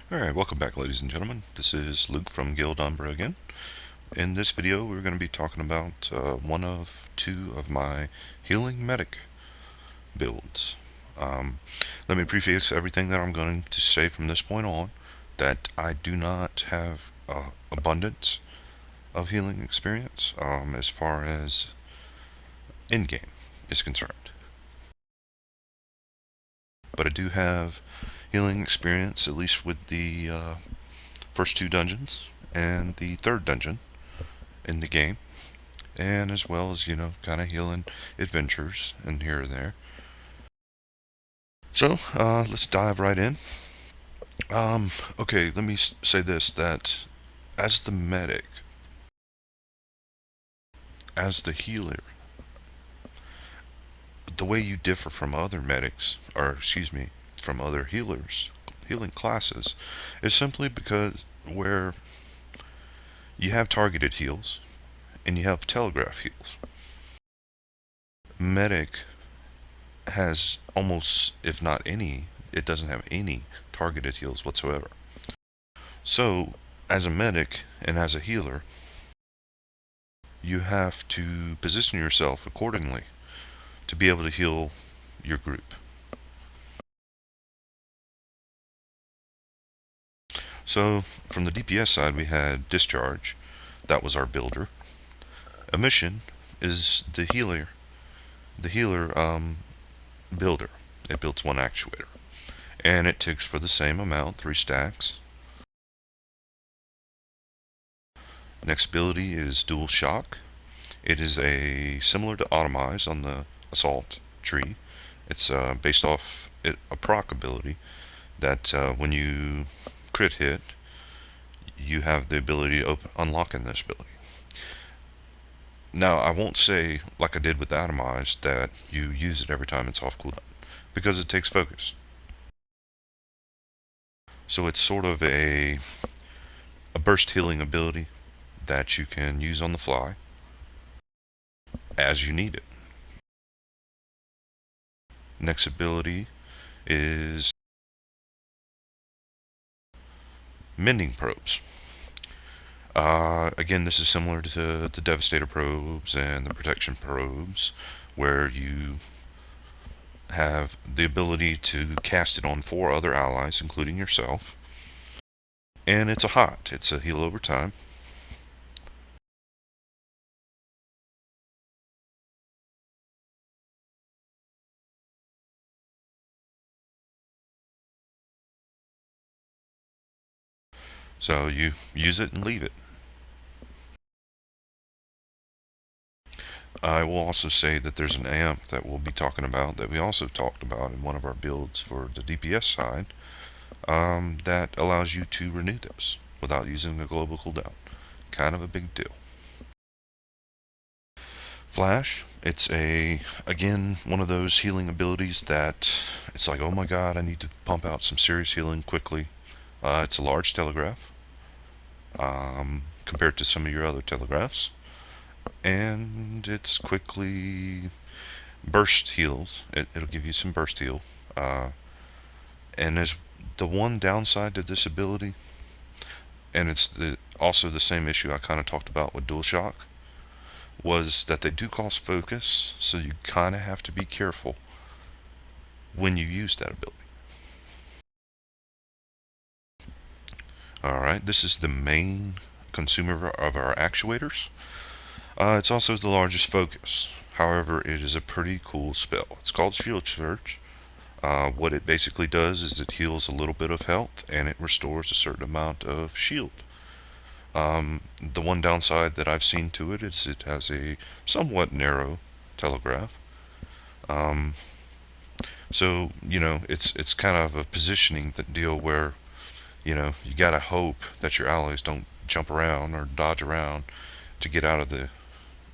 Alright, welcome back ladies and gentlemen. This is Luke from Guild Umbra again. In this video we're going to be talking about one of two of my healing medic builds. Let me preface everything that I'm going to say from this point on that I do not have abundance of healing experience as far as in-game is concerned. But I do have healing experience, at least with the first two dungeons and the third dungeon in the game, and as well as, kind of healing adventures and here and there. So, let's dive right in. Okay, let me say this, that as the medic, as the healer, the way you differ from other medics, or excuse me, from other healing classes, is simply because where you have targeted heals and you have telegraph heals. Medic has almost, if not any, it doesn't have any targeted heals whatsoever. So, as a medic and as a healer, you have to position yourself accordingly to be able to heal your group. So, from the DPS side, we had Discharge. That was our builder. Emission is the healer. The healer builder. It builds one actuator. And it ticks for the same amount, 3 stacks. Next ability is Dual Shock. It is similar to Automize on the Assault tree. It's based off a proc ability that when you crit hit, you have the ability to unlock in this ability. Now, I won't say, like I did with Atomize, that you use it every time it's off cooldown, because it takes focus. So it's sort of a burst healing ability that you can use on the fly as you need it. Next ability is Mending Probes. Again, this is similar to the Devastator Probes and the Protection Probes, where you have the ability to cast it on 4 other allies, including yourself. And it's a heal over time. So you use it and leave it. I will also say that there's an amp that we'll be talking about that we also talked about in one of our builds for the DPS side that allows you to renew this without using a global cooldown. Kind of a big deal. Flash, it's again, one of those healing abilities that it's like, oh my god, I need to pump out some serious healing quickly. It's a large telegraph compared to some of your other telegraphs. And it's quickly burst heals. It'll give you some burst heal. And there's the one downside to this ability, and it's also the same issue I kind of talked about with Dual Shock, was that they do cost focus, so you kind of have to be careful when you use that ability. Alright, this is the main consumer of our actuators. It's also the largest focus. However, it is a pretty cool spell. It's called Shield Surge. What it basically does is it heals a little bit of health and it restores a certain amount of shield. The one downside that I've seen to it is it has a somewhat narrow telegraph. So, it's kind of a positioning deal where, you gotta hope that your allies don't jump around or dodge around to get out of the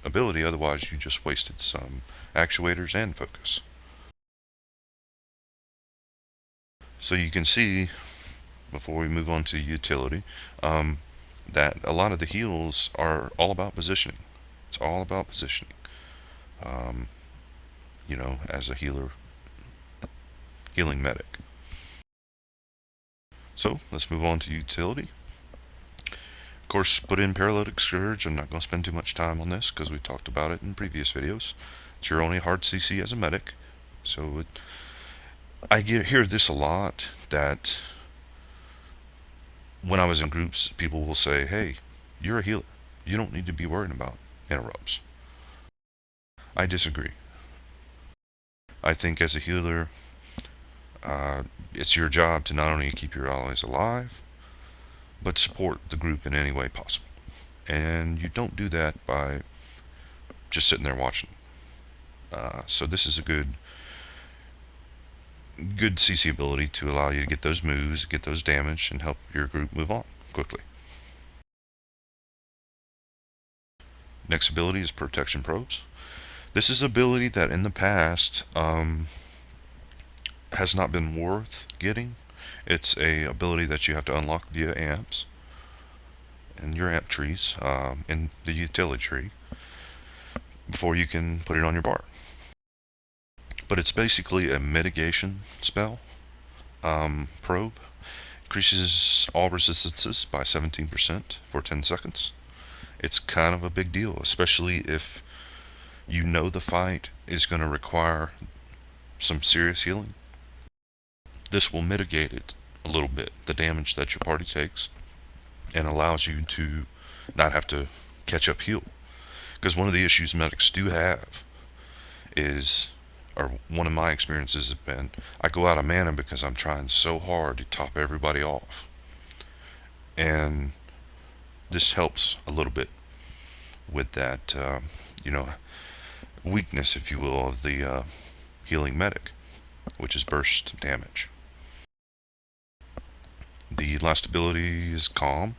ability, otherwise you just wasted some actuators and focus. So you can see, before we move on to utility, that a lot of the heals are all about positioning. It's all about positioning. As a healing medic. So let's move on to utility. Of course, put in Paralytic Scourge. I'm not going to spend too much time on this because we talked about it in previous videos. It's your only hard CC as a medic. So I hear this a lot, that when I was in groups, people will say, hey, you're a healer. You don't need to be worried about interrupts. I disagree. I think as a healer, it's your job to not only keep your allies alive, but support the group in any way possible. And you don't do that by just sitting there watching. So this is a good CC ability to allow you to get those moves, get those damage, and help your group move on quickly. Next ability is Protection Probes. This is an ability that in the past has not been worth getting. It's a ability that you have to unlock via amps and your amp trees in the utility tree before you can put it on your bar. But it's basically a mitigation spell. Probe increases all resistances by 17% for 10 seconds. It's kind of a big deal, especially if you know the fight is going to require some serious healing. This will mitigate it a little bit, the damage that your party takes, and allows you to not have to catch up heal. Because one of the issues medics do have is, or one of my experiences have been, I go out of mana because I'm trying so hard to top everybody off. And this helps a little bit with that, weakness, if you will, of the healing medic, which is burst damage. The last ability is Calm.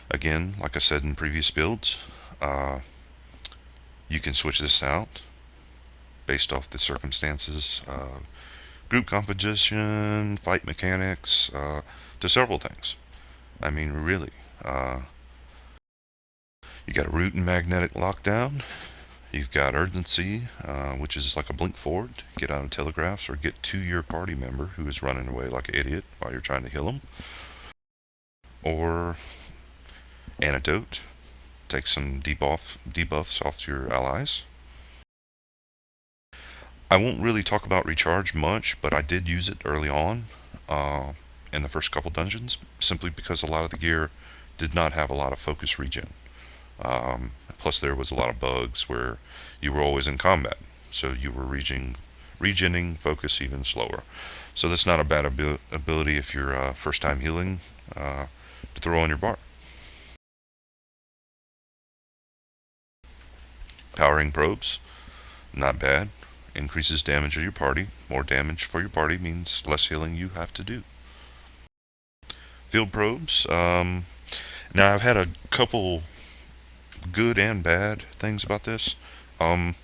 Again, like I said in previous builds, you can switch this out based off the circumstances, group composition, fight mechanics, to several things. I mean, really. You got a root and magnetic lockdown. You've got urgency, which is like a blink forward, get out of telegraphs or get to your party member who is running away like an idiot while you're trying to heal them. Or antidote, take some debuffs off your allies. I won't really talk about recharge much, but I did use it early on in the first couple dungeons, simply because a lot of the gear did not have a lot of focus regen. Plus there was a lot of bugs where you were always in combat, so you were regening focus even slower. So that's not a bad ability if you're first time healing to throw on your bar. Powering probes, not bad. Increases damage of your party. More damage for your party means less healing you have to do. Field probes. Now I've had a couple good and bad things about this. The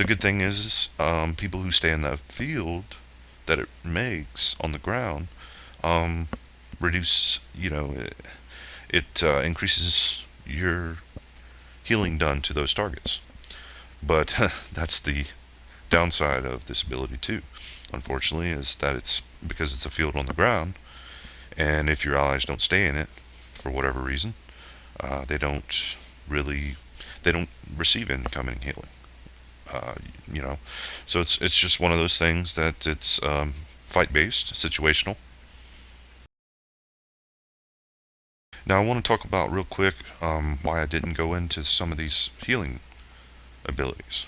good thing is people who stay in the field that it makes on the ground reduce, it increases your healing done to those targets. But that's the downside of this ability too, unfortunately, is that it's because it's a field on the ground, and if your allies don't stay in it for whatever reason, they don't receive incoming healing. So it's just one of those things that it's fight based, situational. Now I want to talk about real quick why I didn't go into some of these healing abilities.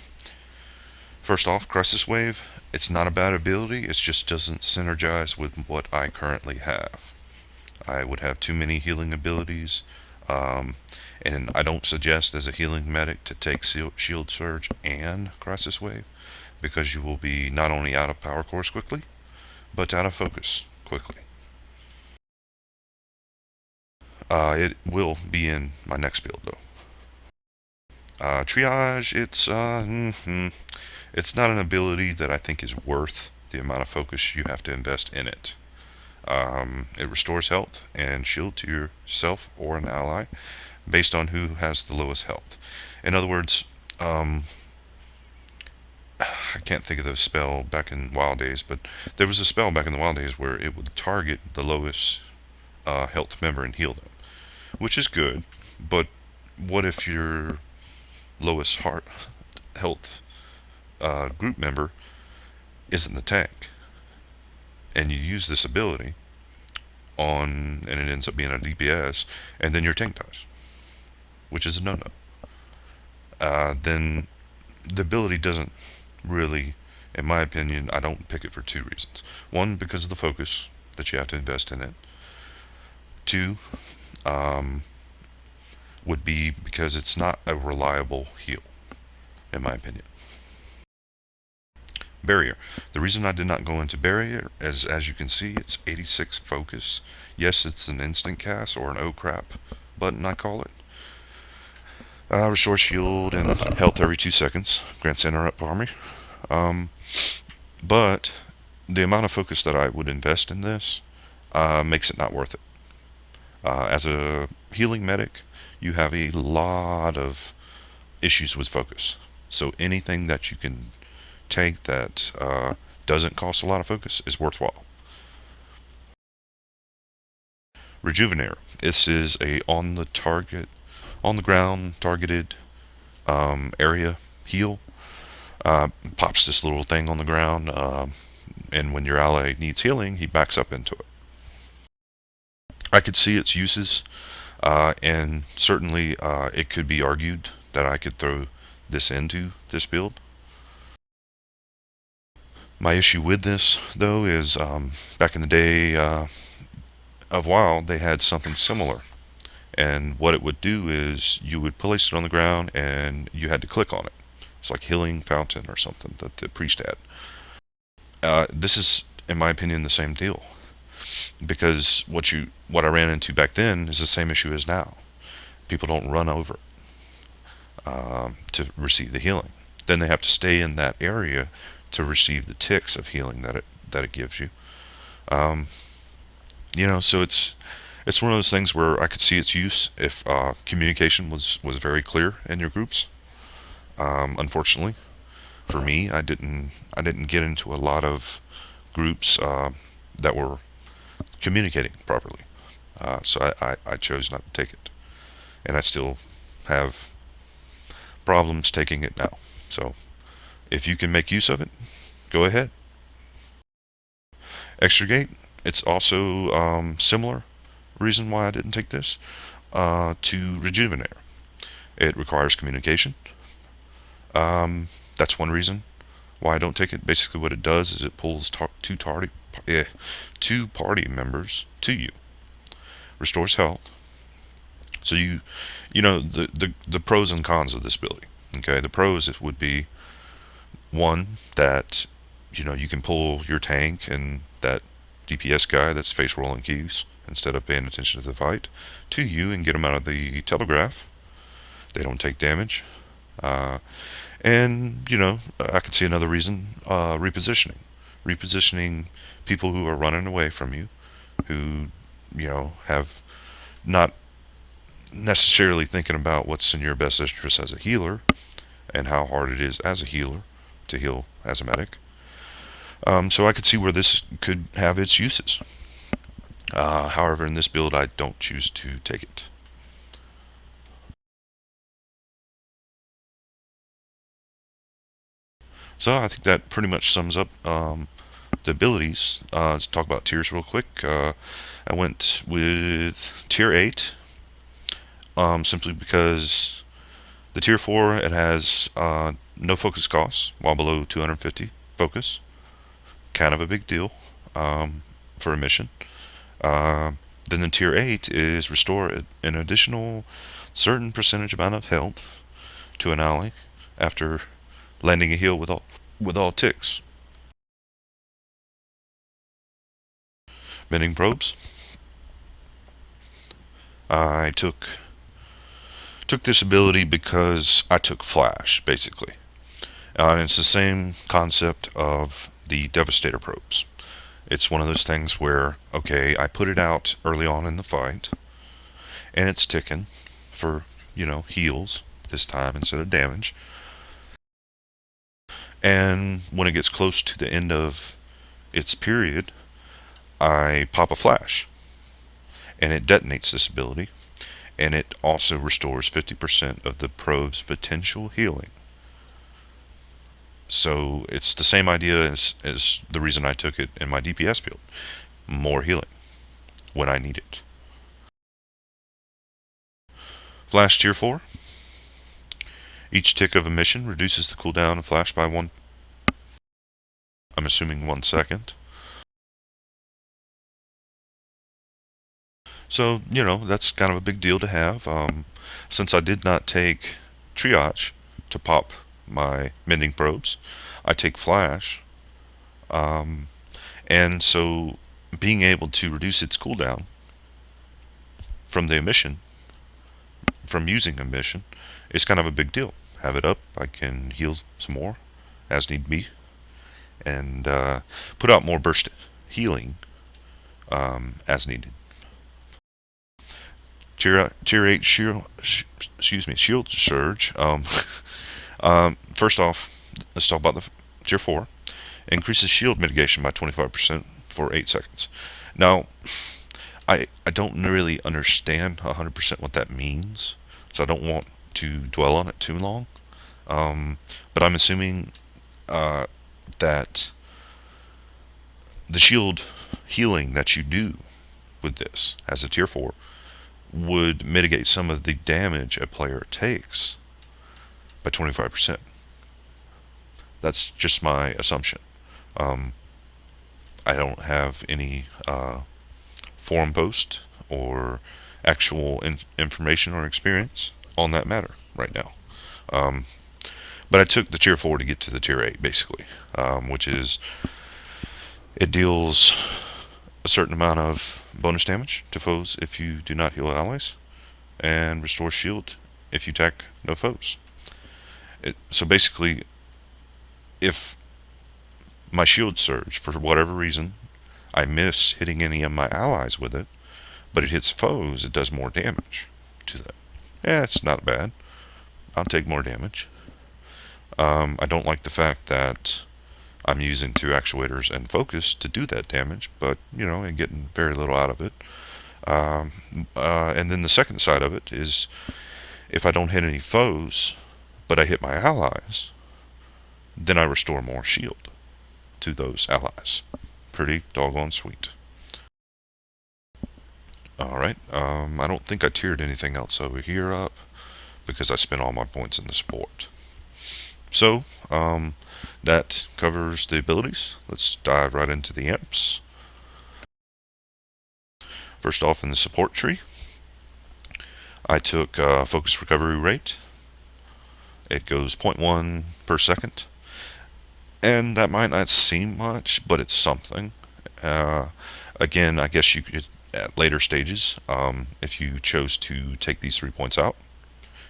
First off, Crisis Wave, it's not a bad ability, it just doesn't synergize with what I currently have. I would have too many healing abilities, and I don't suggest as a healing medic to take Shield Surge and Crisis Wave, because you will be not only out of power cores quickly, but out of focus quickly. It will be in my next build though. Triage, it's not an ability that I think is worth the amount of focus you have to invest in it. It restores health and shield to yourself or an ally based on who has the lowest health. In other words, I can't think of the spell back in Wild Days, but there was a spell back in the Wild Days where it would target the lowest health member and heal them, which is good. But what if your lowest heart health group member isn't the tank, and you use this ability and it ends up being a DPS, and then your tank dies, which is a no-no. Then the ability doesn't really, in my opinion, I don't pick it for two reasons. One, because of the focus that you have to invest in it. Two, um, would be because it's not a reliable heal, in my opinion. Barrier. The reason I did not go into Barrier is, as you can see, it's 86 focus. Yes, it's an instant cast, or an oh crap button I call it. Restore shield and health every 2 seconds. Grants interrupt army. But the amount of focus that I would invest in this makes it not worth it. As a healing medic, you have a lot of issues with focus. So anything that you can take that doesn't cost a lot of focus is worthwhile. Rejuvenator. This is a on the ground targeted area heal. Pops this little thing on the ground, and when your ally needs healing, he backs up into it. I could see its uses, and certainly it could be argued that I could throw this into this build. My issue with this, though, is back in the day of WoW, they had something similar. And what it would do is you would place it on the ground and you had to click on it. It's like Healing Fountain or something that the priest had. This is, in my opinion, the same deal. Because what I ran into back then is the same issue as now. People don't run over it to receive the healing. Then they have to stay in that area to receive the ticks of healing that it gives you. So it's one of those things where I could see its use if communication was very clear in your groups. Unfortunately, for me, I didn't get into a lot of groups that were communicating properly. So I chose not to take it, and I still have problems taking it now. So if you can make use of it, go ahead. Extricate. It's also similar reason why I didn't take this to Rejuvenator. It requires communication. That's one reason why I don't take it. Basically what it does is it pulls two party members to you. Restores health. So the pros and cons of this ability. Okay, the pros it would be one, that you can pull your tank and that DPS guy that's face rolling keys instead of paying attention to the fight to you and get them out of the telegraph. They don't take damage. And I could see another reason, repositioning people who are running away from you, who have not necessarily thinking about what's in your best interest as a healer and how hard it is as a healer to heal as a medic. So I could see where this could have its uses. However, in this build, I don't choose to take it. So I think that pretty much sums up the abilities. Let's talk about tiers real quick. I went with tier 8, simply because the tier 4, it has no focus costs while below 250 focus. Kind of a big deal for a mission. Then the tier 8 is restore an additional certain percentage amount of health to an ally after landing a heal with all ticks. Mending probes. I took this ability because I took flash, basically. And it's the same concept of the Devastator probes. It's one of those things where, okay, I put it out early on in the fight, and it's ticking for, heals this time instead of damage. And when it gets close to the end of its period, I pop a flash. and it detonates this ability, and it also restores 50% of the probe's potential healing. So it's the same idea as the reason I took it in my DPS build. More healing when I need it. Flash Tier 4. Each tick of emission reduces the cooldown of Flash by I'm assuming 1 second. So, that's kind of a big deal to have. Since I did not take Triage to pop my mending probes, I take Flash. And so being able to reduce its cooldown from the emission, from using emission, is kind of a big deal. Have it up, I can heal some more as need be, and put out more burst healing as needed. Tier 8 shield, shield surge. First off, let's talk about the Tier 4. Increases shield mitigation by 25% for 8 seconds. Now, I don't really understand 100% what that means, so I don't want to dwell on it too long. But I'm assuming that the shield healing that you do with this as a Tier 4 would mitigate some of the damage a player takes by 25%. That's just my assumption. I don't have any forum post or actual information or experience on that matter right now. But I took the Tier 4 to get to the Tier 8, basically, which is it deals a certain amount of bonus damage to foes if you do not heal allies, and restores shield if you attack no foes. So basically, if my shield surge, for whatever reason, I miss hitting any of my allies with it, but it hits foes, it does more damage to them. Yeah, it's not bad. I'll take more damage. I don't like the fact that I'm using 2 actuators and focus to do that damage, but, and getting very little out of it. And then the second side of it is, if I don't hit any foes, but I hit my allies, then I restore more shield to those allies. Pretty doggone sweet. Alright, I don't think I tiered anything else over here up, because I spent all my points in the sport. So, that covers the abilities. Let's dive right into the imps. First off, in the support tree, I took focus recovery rate. It goes 0.1 per second. And that might not seem much, but it's something. Again, I guess you could, at later stages, if you chose to take these 3 points out,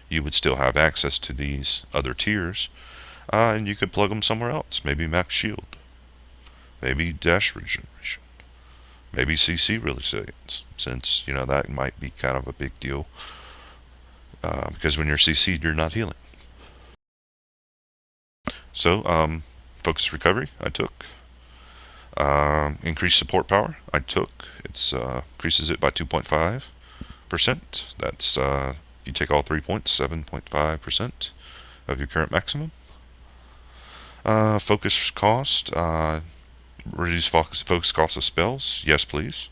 you would still have access to these other tiers. And you could plug them somewhere else. Maybe max shield. Maybe dash regeneration. Maybe CC resilience, since, that might be kind of a big deal. Because when you're CC'd, you're not healing. So, focus recovery, I took. Increased support power, I took. It's increases it by 2.5%. That's, if you take all 3 points, 7.5% of your current maximum. Focus cost, reduce focus cost of spells, yes please.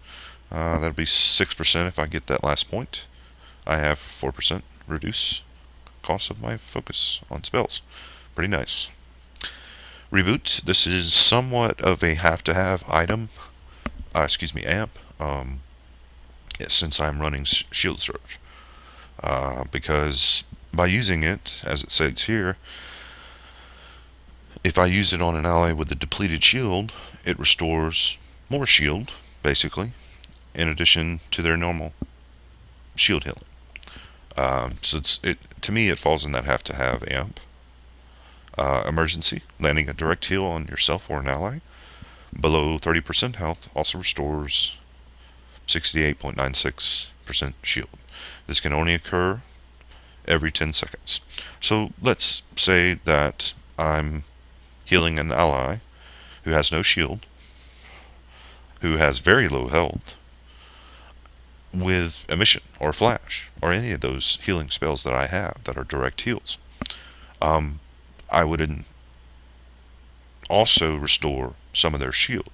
That'll be 6% if I get that last point. I have 4% reduce cost of my focus on spells. Pretty nice. Reboot, this is somewhat of a have-to-have item, amp, since I'm running Shield Surge. Because by using it, as it says here, if I use it on an ally with a depleted shield, it restores more shield, basically, in addition to their normal shield healing. So to me, it falls in that have-to-have amp. Emergency, landing a direct heal on yourself or an ally below 30% health also restores 68.96% shield. This can only occur every 10 seconds. So let's say that I'm healing an ally who has no shield, who has very low health. with Emission or Flash or any of those healing spells that I have that are direct heals. I would also restore some of their shield.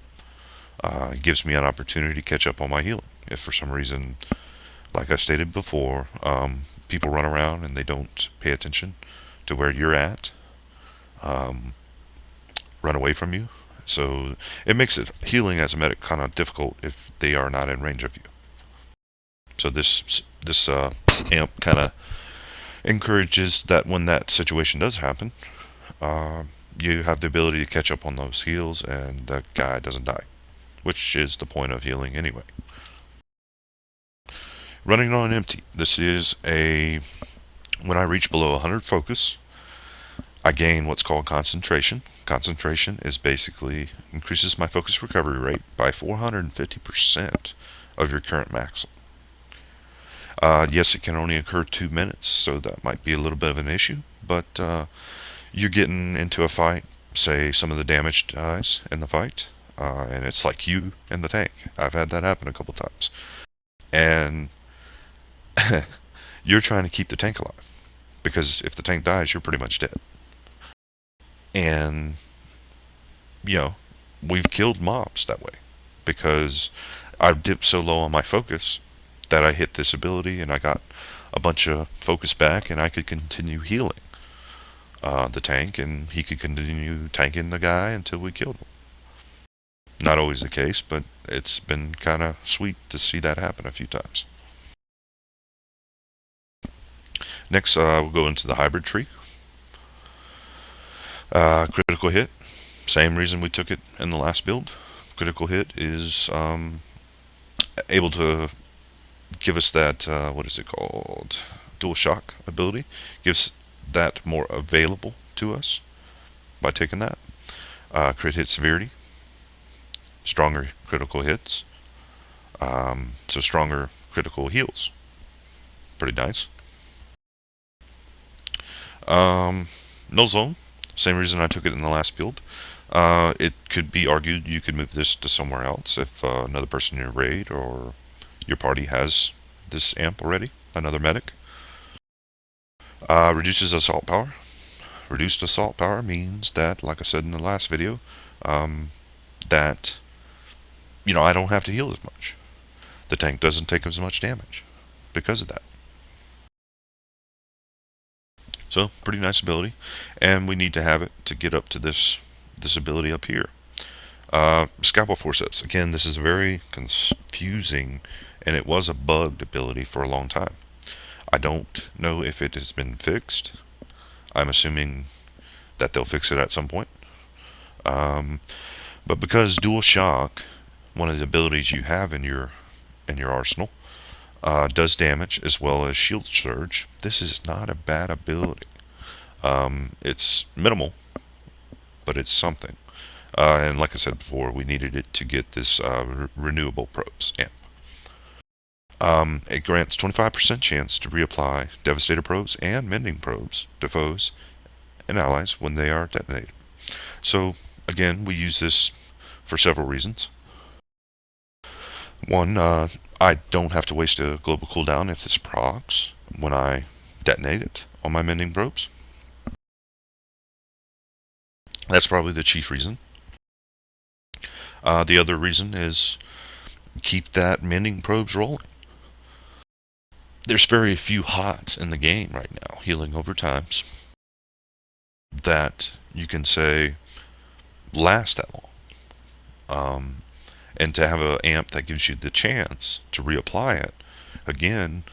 It gives me an opportunity to catch up on my healing. If for some reason, like I stated before, people run around and they don't pay attention to where you're at, run away from you. So it makes it healing as a medic kind of difficult if they are not in range of you. So this amp kind of encourages that when that situation does happen, you have the ability to catch up on those heals and that guy doesn't die, which is the point of healing anyway. Running on empty. This is when I reach below 100 focus, I gain what's called concentration. Concentration is basically increases my focus recovery rate by 450% of your current maximum. Yes, it can only occur 2 minutes, so that might be a little bit of an issue, but you're getting into a fight, say some of the damage dies in the fight, and it's like you and the tank. I've had that happen a couple times. And you're trying to keep the tank alive, because if the tank dies, you're pretty much dead. And, we've killed mobs that way, because I've dipped so low on my focus that I hit this ability and I got a bunch of focus back and I could continue healing the tank, and he could continue tanking the guy until we killed him. Not always the case, but it's been kind of sweet to see that happen a few times. Next, we'll go into the hybrid tree. Critical hit, same reason we took it in the last build. Critical hit is able to give us that, what is it called? Dual shock ability. Gives that more available to us by taking that. Crit hit severity, stronger critical hits, so stronger critical heals. Pretty nice. Null Zone, same reason I took it in the last build. It could be argued you could move this to somewhere else if another person in your raid or your party has this amp already, another medic. Reduces assault power. Reduced assault power means that, like I said in the last video, that I don't have to heal as much. The tank doesn't take as much damage because of that. So, pretty nice ability, and we need to have it to get up to this ability up here. Scalpel Forceps. Again, this is very confusing, and it was a bugged ability for a long time. I don't know if it has been fixed. I'm assuming that they'll fix it at some point. But because Dual Shock, one of the abilities you have in your arsenal, does damage as well as Shield Surge, this is not a bad ability. It's minimal, but it's something. And like I said before, we needed it to get this renewable probes amp. It grants 25% chance to reapply Devastator probes and Mending probes to foes and allies when they are detonated. So again, we use this for several reasons. One, I don't have to waste a global cooldown if this procs when I detonate it on my Mending probes. That's probably the chief reason. The other reason is keep that Mending probes rolling. There's very few HOTS in the game right now, healing over times, that you can say last that long. And to have an amp that gives you the chance to reapply it, again,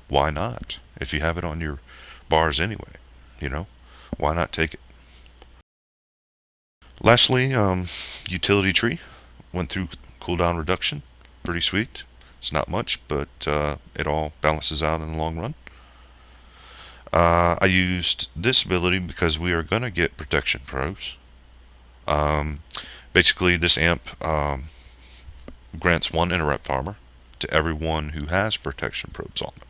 why not? If you have it on your bars anyway, why not take it? Lastly, Utility Tree. Went through cooldown reduction. Pretty sweet. It's not much, but it all balances out in the long run. I used this ability because we are going to get protection probes. Basically, this amp grants 1 interrupt armor to everyone who has protection probes on them.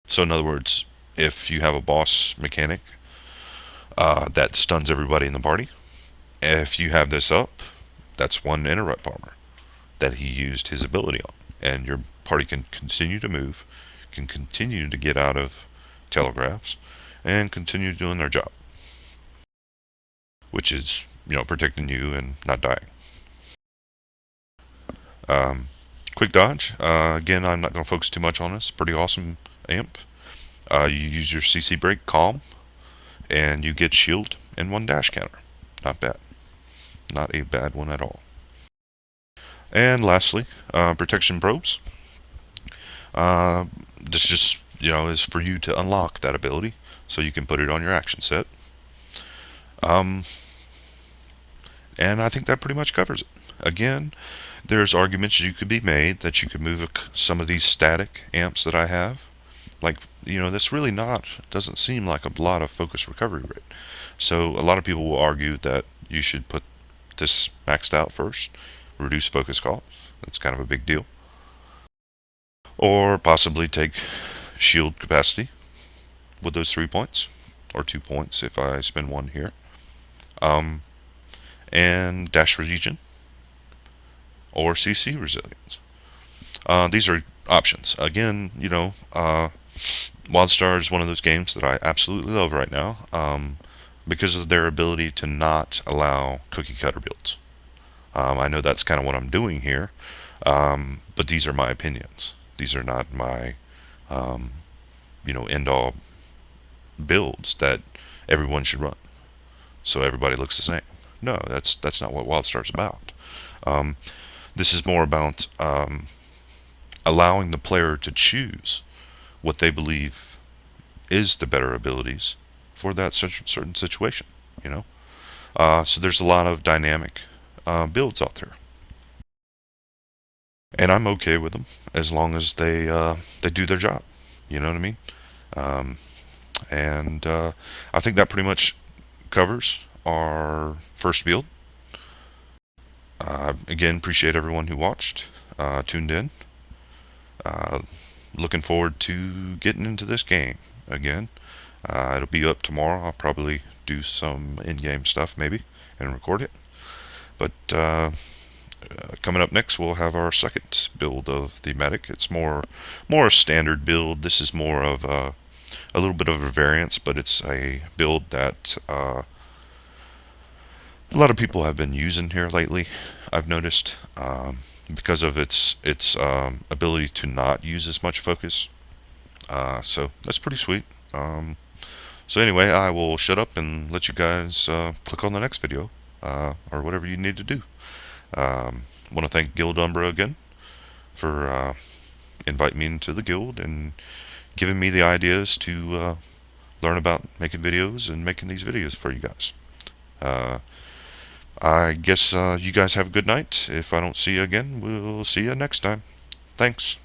So in other words, if you have a boss mechanic that stuns everybody in the party, if you have this up, that's 1 interrupt armor that he used his ability on, and your party can continue to move, can continue to get out of telegraphs, and continue doing their job, which is, protecting you and not dying. Quick dodge. Again, I'm not going to focus too much on this. Pretty awesome amp. You use your CC break, calm, and you get shield and 1 dash counter. Not bad. Not a bad one at all. And lastly, protection probes. This just, is for you to unlock that ability, so you can put it on your action set. And I think that pretty much covers it. Again, there's arguments you could be made that you could move some of these static amps that I have. Like, this really doesn't seem like a lot of focus recovery rate. So a lot of people will argue that you should put this maxed out first, reduce focus cost. That's kind of a big deal. Or possibly take shield capacity with those 3 points, or 2 points if I spend 1 here. And dash regen, or CC resilience. These are options. Again, WildStar is one of those games that I absolutely love right now, because of their ability to not allow cookie cutter builds. I know that's kind of what I'm doing here, but these are my opinions. These are not my, end-all builds that everyone should run, so everybody looks the same. No, that's not what WildStar's about. This is more about allowing the player to choose what they believe is the better abilities for that certain situation. So there's a lot of dynamic builds out there, and I'm okay with them as long as they do their job. You know what I mean? And I think that pretty much covers our first build. Again, appreciate everyone who watched, tuned in. Looking forward to getting into this game again. It'll be up tomorrow. I'll probably do some in-game stuff maybe and record it. But coming up next, we'll have our second build of the medic. It's more a standard build. This is more of a little bit of a variance, but it's a build that a lot of people have been using here lately, I've noticed, because of its ability to not use as much focus. So that's pretty sweet. So anyway, I will shut up and let you guys click on the next video, or whatever you need to do. Want to thank Guild Umbra again for inviting me into the guild and giving me the ideas to learn about making videos and making these videos for you guys. I guess you guys have a good night. If I don't see you again, we'll see you next time. Thanks.